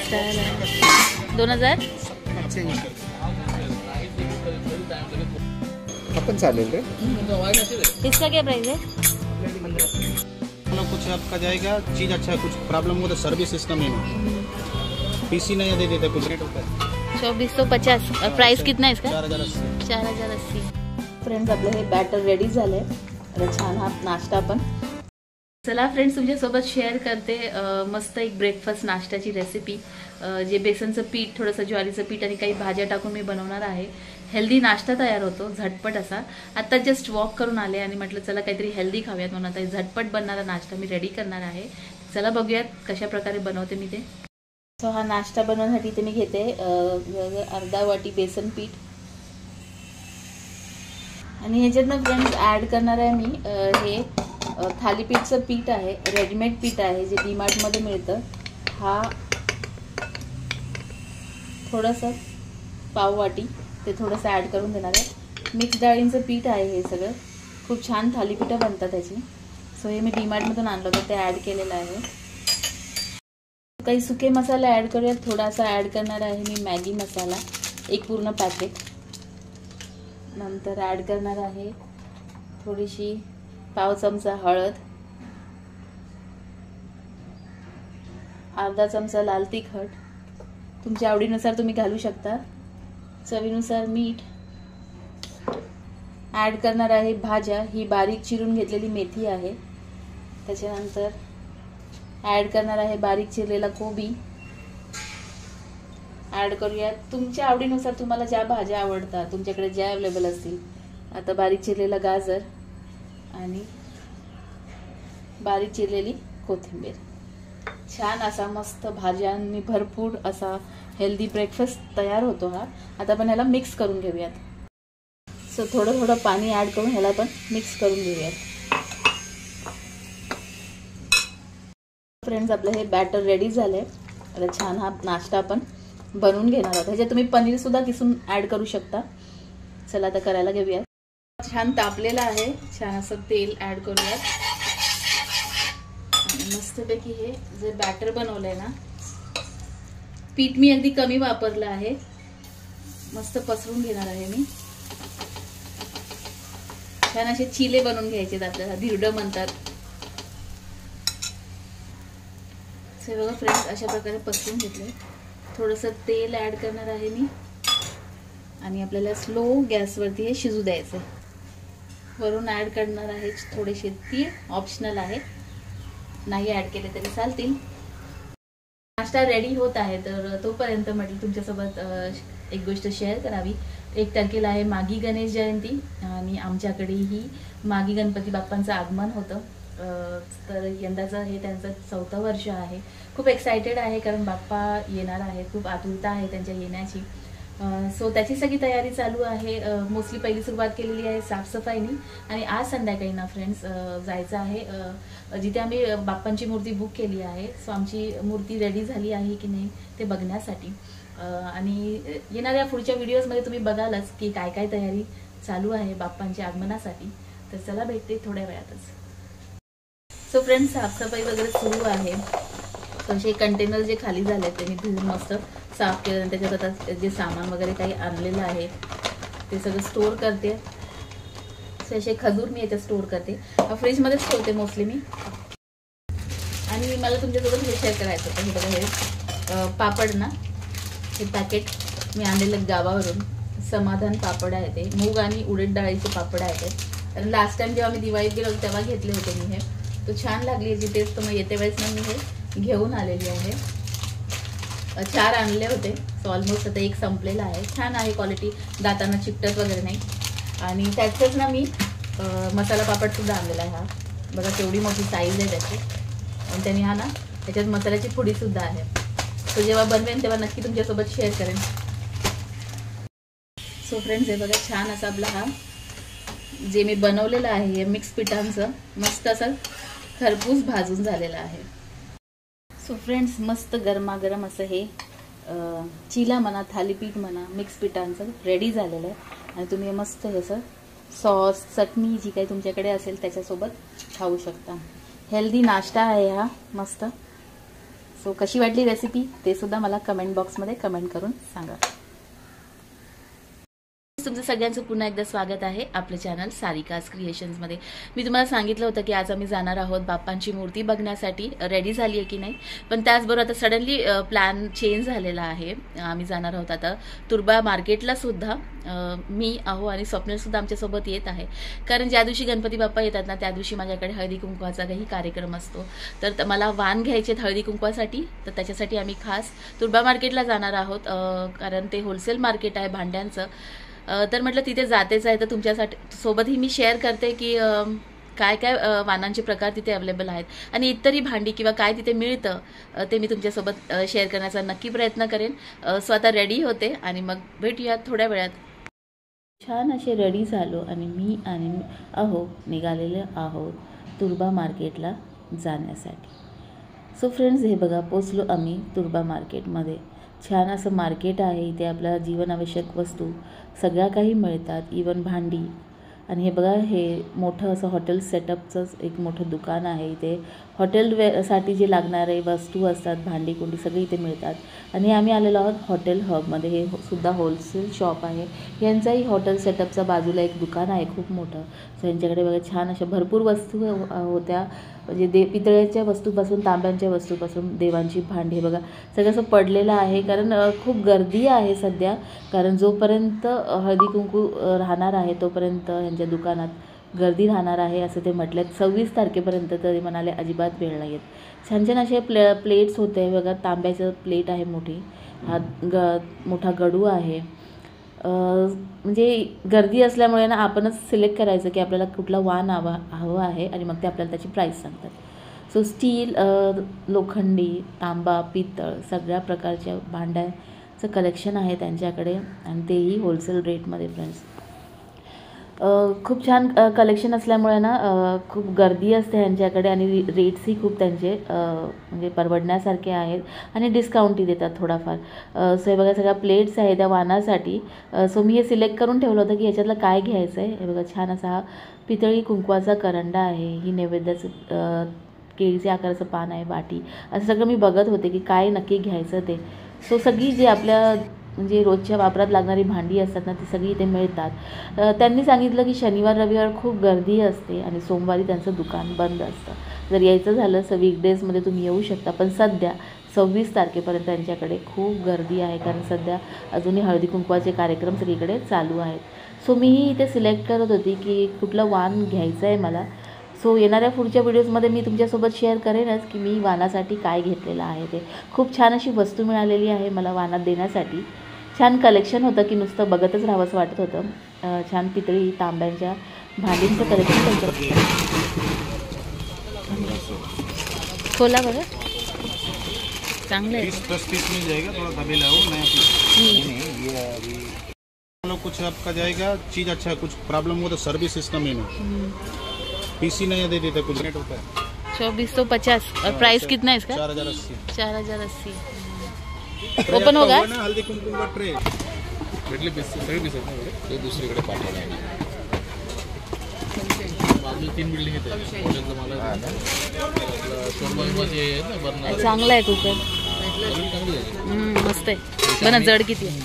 Style आहे. 2000 अपन चालेल रे. इसका क्या प्राइस है? कुछ आपका जाएगा चीज़ अच्छा है, कुछ प्रॉब्लम हो तो सर्विस सिस्टम है, पीसी नहीं दे देते, कुछ रेट होता है 2450. और प्राइस कितना है इसका? 4080. 4080. फ्रेंड्स आपलं हे बॅटर रेडी झालंय. आता छान हा नाश्ता पण. चला फ्रेंड्स तुमच्यासोबत शेअर करते मस्त एक ब्रेकफास्ट नाश्त्याची रेसिपी. जे बेसनचं पीठ, थोडंसं ज्वारीचं पीठ आणि काही भाज्या टाकून मी बनवणार आहे. हेल्दी नाश्ता तयार होतो झटपट असा. आता जस्ट वॉक करून आले आणि म्हटलं चला काहीतरी हेल्दी खाऊयात, म्हणून आता झटपट बनणारा नाश्ता मी रेडी करणार आहे. चला बघूयात कशा प्रकारे बनवते मी ते. सो हा नाश्ता बनवण्यासाठी ते मी घेते अर्धा वाटी बेसन पीठ आणि ह्याच्यातनं फ्रेंड्स ॲड करणार आहे मी हे थालीपीठचं पीठ आहे. रेडीमेड पीठ आहे जे डीमार्टमध्ये मिळतं. हा थोडंसं पाव वाटी ते थोडंसं ॲड करून देणार आहे. मिक्स डाळींचं पीठ आहे हे सगळं. खूप छान थालीपीठं बनतात त्याची. सो हे मी डीमार्टमधून आणलं होतं, ते ॲड केलेलं आहे. काही सुके मसाले ॲड करूयात. थोडासा ॲड करणार आहे मी मॅगी मसाला, एक पूर्ण पॅकेट. नंतर ॲड करणार आहे थोडीशी पाव चमचा हळद, अर्धा चमचा लाल तिखट, तुमच्या आवडीनुसार तुम्ही घालू शकता. चवीनुसार मीठ. ॲड करणार आहे भाज्या. ही बारीक चिरून घेतलेली मेथी आहे. त्याच्यानंतर ॲड करणार आहे बारीक चिरलेला कोबी. ॲड करूयात तुमच्या आवडीनुसार, तुम्हाला ज्या भाज्या आवडतात, तुमच्याकडे ज्या अवेलेबल असतील. आता बारीक चिरलेला गाजर आणि बारीक चिरलेली कोथिंबीर. छान असा मस्त भाज्यांनी भरपूर असा हेल्दी ब्रेकफास्ट तयार होतो हा. आता आपण ह्याला मिक्स करून घेऊयात. सो थोडं थोडं पाणी ॲड करून ह्याला पण मिक्स करून घेऊयात. फ्रेंड्स आपलं हे बॅटर रेडी झालंय. आता छान हा नाश्ता आपण बनवून घेणार आहोत. ह्याच्यात तुम्ही पनीर सुद्धा किसून ॲड करू शकता. चला आता करायला घेऊयात. छान तापलेलं आहे. छान असं तेल ॲड करूयात. मस्तपैकी हे जे बॅटर बनवलंय ना, पीठ मी अगदी कमी वापरलं आहे. मस्त पसरून घेणार आहे मी. छान असे चिले बनवून घ्यायचे आपल्याला, धिरडं म्हणतात. हे बघा फ्रेंड्स अशा प्रकारे पसरून घेतले. थोडंसं तेल ॲड करणार आहे मी आणि आपल्याला स्लो गॅसवरती हे शिजू द्यायचं. वरून ॲड करणार आहे थोडेसे तीळ, ऑप्शनल आहे, नाही ॲड केले तरी चालतील. नाश्ता रेडी होत आहे, तर तोपर्यंत म्हटलं तुमच्यासोबत एक गोष्ट शेअर करावी. 1 तारखेला आहे मागी गणेश जयंती आणि आमच्याकडेही मागी गणपती बाप्पांचं आगमन होतं. तर यंदाचं हे त्यांचं 4थं वर्ष आहे. खूप एक्सायटेड आहे कारण बाप्पा येणार आहे. खूप आतुरता आहे त्यांच्या येण्याची. सो त्याची सगळी तयारी चालू आहे. मोस्टली पहिली सुरुवात केलेली आहे साफसफाईनी आणि आज संध्याकाळी ना फ्रेंड्स जायचं आहे जिथे आम्ही बाप्पांची मूर्ती बुक केली आहे. सो आमची मूर्ती रेडी झाली आहे की नाही ते बघण्यासाठी. आणि येणाऱ्या पुढच्या व्हिडिओजमध्ये तुम्ही बघालच की काय काय तयारी चालू आहे बाप्पांच्या आगमनासाठी. तर चला भेटते थोड्या वेळातच. सो फ्रेंड्स साफसफाई वगैरे सुरू आहे. तसे कंटेनर जे खाली झाले ते मी धुवून मस्त साफ केलं आणि त्याच्यात आता जे सामान वगैरे काही आणलेलं आहे ते सगळं स्टोअर करते. असे खजूर मी याच्यात स्टोअर करते. फ्रीजमध्येच ठेवते मोस्टली मी. आणि मला तुमच्यासोबत हे शेअर करायचं होतं. हे बघा हे पापड ना, हे पॅकेट मी आणलेलं गावावरून. समाधान पापड आहे ते. मूग आणि उडीद डाळीचे पापड आहे ते. कारण लास्ट टाइम जेव्हा मी दिवाळीत गेलो तेव्हा घेतले होते मी हे. तो छान लागली याची टेस्ट. तर मग येते वेळेस मग मी हे घेऊन आलेली आहे. 4 आणले होते. सो ऑलमोस्ट आता 1 संपलेला आहे. छान आहे क्वालिटी, दातांना चिकटत वगैरे नाही. आणि त्याचंच ना मी मसाला पापड सुद्धा आणलेला आहे. हा बघा केवढी मोठी साईज आहे त्याची. आणि त्याने हा ना त्याच्यात मसाल्याची पुडी सुद्धा आहे. तो जेव्हा बनवेन तेव्हा नक्की तुमच्यासोबत शेअर करेन. सो फ्रेंड्स हे बघा छान असा आपला हा जे मी बनवलेलं आहे हे मिक्स पिठांचं मस्त असं खरपूस भाजून झालेलं आहे. सो फ्रेंड्स मस्त गरमागरम असं हे चिला म्हणा, थालीपीठ म्हणा, मिक्स पिठांचं रेडी झालेलं आहे. आणि तुम्ही मस्त हे असं सॉस, चटणी जी काही तुमच्याकडे असेल त्याच्यासोबत खाऊ शकता. हेल्दी नाश्ता आहे हा मस्त. सो कशी वाटली रेसिपी ते सुद्धा मला कमेंट बॉक्समध्ये कमेंट करून सांगा. तुमचं सगळ्यांचं पुन्हा एकदा स्वागत आहे आपल्या चॅनल सारिकाज क्रिएशन्समध्ये. मी तुम्हाला सांगितलं होतं की आज आम्ही जाणार आहोत बाप्पांची मूर्ती बघण्यासाठी. रेडी झाली आहे की नाही, पण त्याचबरोबर आता सडनली प्लॅन चेंज झालेला आहे. आम्ही जाणार आहोत आता तुर्बा मार्केटला सुद्धा. मी आणि स्वप्नील सुद्धा आमच्यासोबत येत आहे, कारण ज्या दिवशी गणपती बाप्पा येतात ना त्या दिवशी माझ्याकडे हळदी कुंकवाचा काही कार्यक्रम असतो. तर मला वाण घ्यायचे हळदी कुंकवासाठी, तर त्याच्यासाठी आम्ही खास तुर्बा मार्केटला जाणार आहोत. कारण ते होलसेल मार्केट आहे भांड्यांचं. तर म्हटलं तिथे जातेच आहे, तर तुमच्यासाठी सोबतही मी शेअर करते की काय काय वाणांचे प्रकार तिथे अवेलेबल आहेत आणि इतरही भांडी किंवा काय तिथे मिळतं ते मी तुमच्यासोबत शेअर करण्याचा नक्की प्रयत्न करेन. स्वतः रेडी होते आणि मग भेटूयात थोड्या वेळात. छान असे रेडी झालो आणि मी निघालेले आहोत तुर्बा मार्केटला जाण्यासाठी. सो फ्रेंड्स, हे बघा पोचलो आम्ही तुर्बा मार्केटमध्ये. छान असं मार्केट आहे. इथे आपल्याला जीवनावश्यक वस्तू सगळ्या काही मिळतात, इवन भांडी. आणि हे बघा, हे मोठं असं हॉटेल सेटअपचंच एक मोठं दुकान आहे. इथे हॉटेलसाठी जे लागणारे वस्तू असतात, भांडी कुंडी सगळे इथे मिळतात. आणि आम्ही आलेलो आहोत हॉटेल हबमध्ये. हे सुद्धा होलसेल शॉप आहे. यांचाही हॉटेल सेटअपच्या बाजूला एक दुकान आहे खूप मोठं. सो यांच्याकडे बघा छान अशा भरपूर वस्तू होत्या, म्हणजे पितळ्याच्या वस्तूपासून तांब्यांच्या वस्तूपासून देवांची भांडी. बघा सगळं असं पडलेलं आहे, कारण खूप गर्दी आहे सध्या. कारण जोपर्यंत हळदी कुंकू राहणार आहे तोपर्यंत यांच्या दुकानात गर्दी राहणार आहे असं ते म्हटलेत. 26 तारखेपर्यंत तरी म्हणाले अजिबात वेळ नाही आहेत. छान छान असे प्लेट्स होते बघा. तांब्याचं प्लेट आहे मोठी. हा मोठा गडू आहे. म्हणजे गर्दी असल्यामुळे ना आपणच सिलेक्ट करायचं की आपल्याला कुठला वाण हवं आहे आणि मग ते आपल्याला त्याची प्राईस सांगतात. सो स्टील, लोखंडी, तांबा, पितळ सगळ्या प्रकारच्या भांड्याचं कलेक्शन आहे त्यांच्याकडे, आणि तेही होलसेल रेटमध्ये. फ्रेंड्स, खूप छान कलेक्शन असल्यामुळे ना खूप गर्दी असते यांच्याकडे, आणि रेट्सही खूप त्यांचे म्हणजे परवडण्यासारखे आहेत आणि डिस्काउंटही देतात थोडाफार. सो हे बघा सगळ्या प्लेट्स आहे त्या वाणासाठी. सो मी हे सिलेक्ट करून ठेवलं होतं की ह्याच्यातलं काय घ्यायचं आहे. हे बघा छान असा हा पितळी कुंकवाचा करंडा आहे. ही नैवेद्याचं केळीच्या आकाराचं पान आहे, वाटी. असं सगळं मी बघत होते की काय नक्की घ्यायचं ते. सो सगळी जी आपल्या म्हणजे रोजच्या वापरात लागणारी भांडी असतात ना ती सगळी इथे मिळतात. त्यांनी सांगितलं की शनिवार रविवार खूप गर्दी असते आणि सोमवारी त्यांचं दुकान बंद असतं. जर यायचं झालं तर वीकडेजमध्ये तुम्ही येऊ शकता, पण सध्या 26 तारखेपर्यंत त्यांच्याकडे खूप गर्दी आहे, कारण सध्या अजूनही हळदी कुंकवाचे कार्यक्रम सगळीकडे चालू आहेत. सो मीही इथे सिलेक्ट करत होती की कुठलं वाण घ्यायचं आहे मला. सो येणाऱ्या पुढच्या व्हिडिओजमध्ये मी तुमच्यासोबत शेअर करेनच की मी वाणासाठी काय घेतलेलं आहे ते. खूप छान अशी वस्तू मिळालेली आहे मला वाणात देण्यासाठी. छान कलेक्शन होतं की नुसतं बघतच राहावंसं वाटत होतं. छान पितळी तांब्यांच्या भांडींचं कलेक्शन त्यांचं. खोला बघा, चांगलं है. 30 मिल जाएगा, थोड़ा दबेला हो नया पीस. कुछ आपका जाएगा चीज़ अच्छा है, कुछ प्रॉब्लम हो तो सर्विस सिस्टम ही नहीं. पीसी नया दे देता, कुछ रेट होता है 2450. और प्राइस कितना है इसका? 4080. 4080. ओपन होगा ना हल्दी कुंकुम का ट्रे. भेटले सगळे पीस आहेत ना, ते दुसरीकडे पाठवलं आहे. बाजूला 3 बिल्डिंग आहेत. हॉटेलचं मला आपलं शोरूममध्ये आहे ना बर्नर. चांगला आहे कुकर. मस्त आहे. बना जड किती आहे.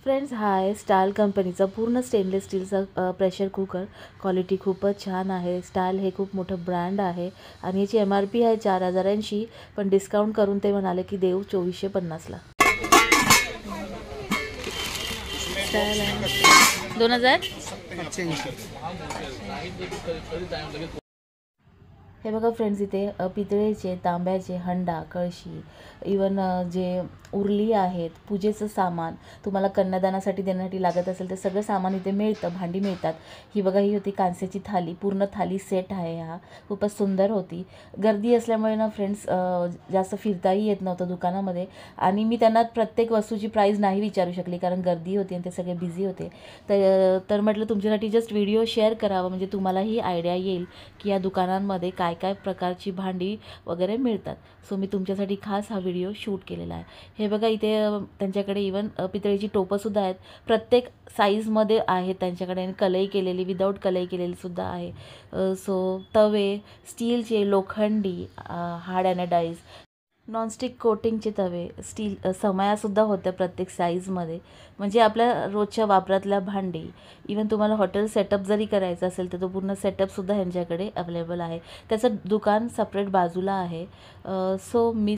फ्रेंड्स, हा आहे स्टाल कंपनीचा पूर्ण स्टेनलेस स्टीलचा प्रेशर कुकर. क्वालिटी खूपच छान आहे. स्टाल हे खूप मोठं ब्रँड आहे आणि याची MRP आहे 4080, पण डिस्काउंट करून ते म्हणाले की देऊ 2450ला. स्टाल आहे 2085. हे बघा फ्रेंड्स, इथे पितळेचे, तांब्याचे हंडा, कळशी, इवन जे उरली आहेत, पूजेचं सामान, तुम्हाला कन्यादानासाठी देण्यासाठी लागत असेल तर सगळं सामान इथे मिळतं. भांडी मिळतात. ही बघा, ही होती कांस्याची थाली. पूर्ण थाली सेट आहे हा. खूपच सुंदर होती. गर्दी असल्यामुळे ना फ्रेंड्स जास्त फिरताही येत नव्हतं दुकानामध्ये, आणि मी त्यांना प्रत्येक वस्तूची प्राईस नाही विचारू शकली कारण गर्दी होती आणि ते सगळे बिझी होते. तर म्हटलं तुमच्यासाठी जस्ट व्हिडिओ शेअर करावा, म्हणजे तुम्हालाही आयडिया येईल की या दुकानांमध्ये काय काय प्रकारची भांडी वगैरे मिळतात. सो मी तुमच्यासाठी खास हा व्हिडिओ शूट केलेला आहे. हे बघा, इथे त्यांच्याकडे इवन पितळेची टोपंसुद्धा आहेत. प्रत्येक साईजमध्ये आहेत त्यांच्याकडे, आणि कलई केलेली, विदाऊट कलई केलेली सुद्धा आहे. सो तवे, स्टीलचे, लोखंडी, हार्ड ॲनोडाईज, नॉनस्टिक कोटिंगचे तवे, स्टील समयासुद्धा होत्या प्रत्येक साईजमध्ये. म्हणजे आपल्या रोजच्या वापरातल्या भांडी, इवन तुम्हाला हॉटेल सेटअप जरी करायचं असेल तर तो पूर्ण सेटअपसुद्धा ह्यांच्याकडे अवेलेबल आहे. त्याचं दुकान सेपरेट बाजूला आहे. सो मी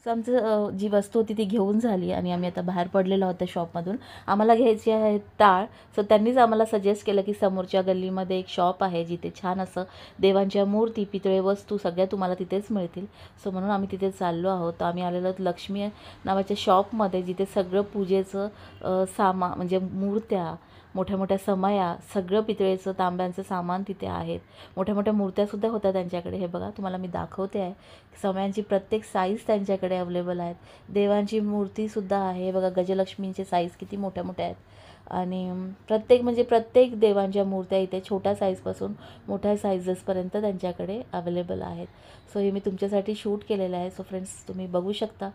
आमचं जी वस्तू होती ती घेऊन झाली आणि आम्ही आता बाहेर पडलेलो आहोत त्या शॉपमधून. आम्हाला घ्यायची आहे टाळ. सो त्यांनीच आम्हाला सजेस्ट केलं की समोरच्या गल्लीमध्ये एक शॉप आहे जिथे छान असं देवांच्या मूर्ती, पितळे वस्तू सगळ्या तुम्हाला तिथेच मिळतील. सो म्हणून आम्ही तिथे चाललो आहोत. आम्ही आलेलो आहोत लक्ष्मी नावाच्या शॉपमध्ये, जिथे सगळं पूजेचं सामान म्हणजे मूर्त्या, मोठ्या मोठ्या समया, सगळं पितळेचं तांब्यांचं सामान तिथे आहेत. मोठ्या मोठ्या मूर्त्यासुद्धा होत्या त्यांच्याकडे. हे बघा तुम्हाला मी दाखवते आहे. समयांची प्रत्येक साईज त्यांच्याकडे अवेलेबल आहेत. देवांची मूर्तीसुद्धा आहे. बघा गजलक्ष्मींचे साईज किती मोठ्या मोठ्या आहेत. आणि प्रत्येक देवांच्या मूर्त्या इथे छोट्या साईजपासून मोठ्या साईजेसपर्यंत त्यांच्याकडे अवेलेबल आहेत. सो हे मी तुमच्यासाठी शूट केलेलं आहे. सो फ्रेंड्स तुम्ही बघू शकता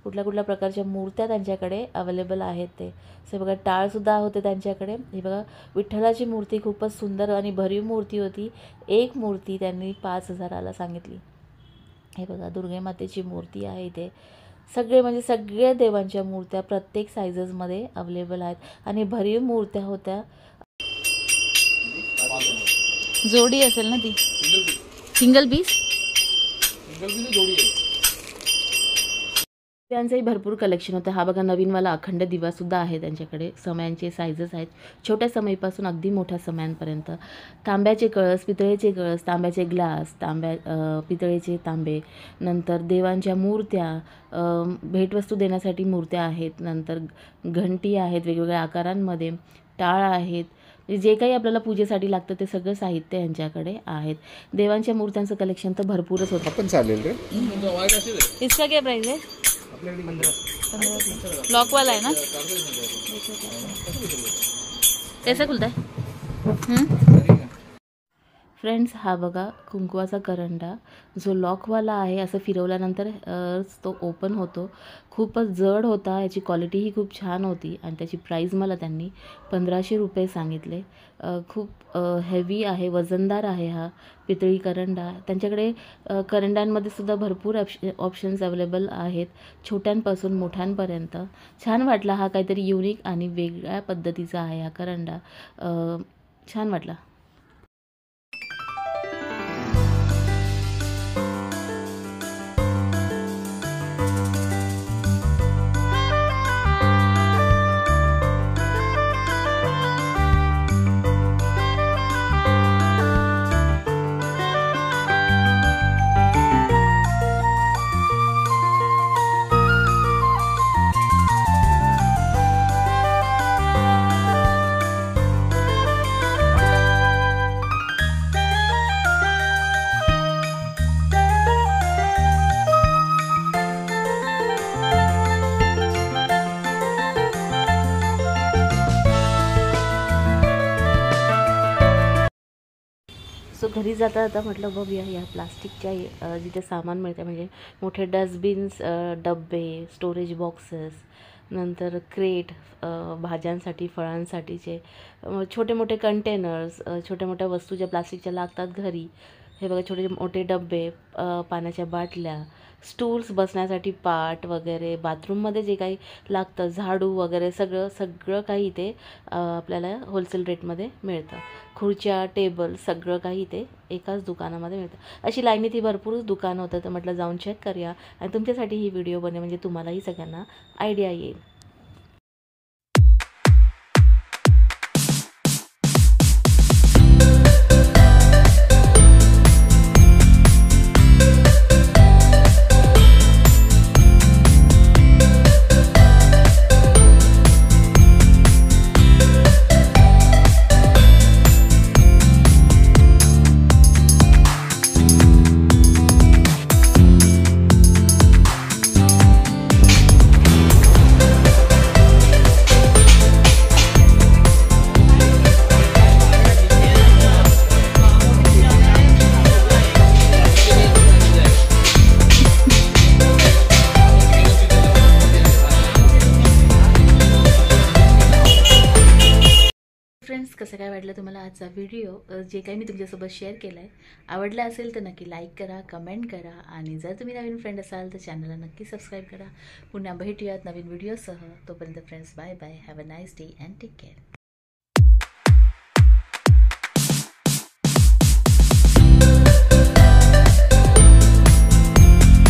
कुठल्या कुठल्या प्रकारच्या मूर्त्या त्यांच्याकडे अवेलेबल आहेत ते. सो बघा टाळसुद्धा होते त्यांच्याकडे. हे बघा विठ्ठलाची मूर्ती खूपच सुंदर आणि भरीव मूर्ती होती. एक मूर्ती त्यांनी 5,000ला सांगितली. हे बघा दुर्गे मातेची मूर्ती आहे इथे. सगळे देवांच्या मूर्त्या प्रत्येक साईजेसमध्ये अवेलेबल आहेत आणि भरीव मूर्त्या होत्या. जोडी असेल ना ती, सिंगल पीस जोडी आहे. दिव्यांचंही भरपूर कलेक्शन होतं. हा बघा नवीनवाला अखंड दिवासुद्धा आहे त्यांच्याकडे. समयांचे साईजेस आहेत छोट्या समईपासून अगदी मोठ्या समयांपर्यंत. तांब्याचे कळस, पितळेचे कळस, तांब्याचे ग्लास, पितळेचे तांबे, नंतर देवांच्या मूर्त्या, भेटवस्तू देण्यासाठी मूर्त्या आहेत, नंतर घंटी आहेत वेगवेगळ्या आकारांमध्ये, टाळ आहेत. जे काही आपल्याला पूजेसाठी लागतं ते सगळं साहित्य यांच्याकडे आहेत. देवांच्या मूर्त्यांचं कलेक्शन तर भरपूरच होतं. पण चालेल रे. इसका क्या प्राइस है? लॉक वाला है ना? कैसा खुलता है? फ्रेंड्स हा बघा कुंकवाचा करंडा जो लॉकवाला आहे. असं फिरवल्यानंतर तो ओपन होतो. खूपच जड होता. याची क्वालिटीही खूप छान होती आणि त्याची प्राईज मला त्यांनी 1500 रुपये सांगितले. खूप हेवी आहे, वजनदार आहे हा पितळी करंडा. त्यांच्याकडे करंड्यांमध्ये सुद्धा भरपूर ऑप्शन्स अवेलेबल आहेत, छोट्यांपासून मोठ्यांपर्यंत. छान वाटला हा काहीतरी युनिक आणि वेगळ्या पद्धतीचा आहे हा करंडा. छान वाटला. सो घरी जाता जाता म्हटलं बघूया या प्लास्टिकच्या जिथे सामान मिळते, म्हणजे मोठे डस्टबिन्स, डब्बे, स्टोरेज बॉक्सेस, नंतर क्रेट, भाज्यांसाठी फळांसाठीचे छोटे मोठे कंटेनर्स, छोट्या मोठ्या वस्तू ज्या प्लास्टिकच्या लागतात घरी. हे बघा छोटे मोठे डब्बे, पाण्याच्या बाटल्या, स्टूल्स बसण्यासाठी पाट वगैरे, बाथरूममध्ये जे काही लागतं, झाडू वगैरे सगळं काही इथे आपल्याला होलसेल रेटमध्ये मिळतं. खुर्च्या, टेबल सगळं काही इथे एकाच दुकानामध्ये मिळतं. अशी लाईनी ती भरपूर दुकानं होतं. तर म्हटलं जाऊन चेक करूया आणि तुमच्यासाठी ही व्हिडिओ बने म्हणजे तुम्हालाही सगळ्यांना आयडिया येईल. कसं काय वाटलं तुम्हाला आजचा व्हिडिओ, जे काही मी तुमच्यासोबत शेअर केलं आहे. आवडला असेल तर नक्की लाईक करा, कमेंट करा आणि जर तुम्ही नवीन फ्रेंड असाल तर चॅनलला नक्की सबस्क्राईब करा. पुन्हा भेटूयात नवीन व्हिडिओसह. तोपर्यंत friends, bye bye. Have a nice day and take care.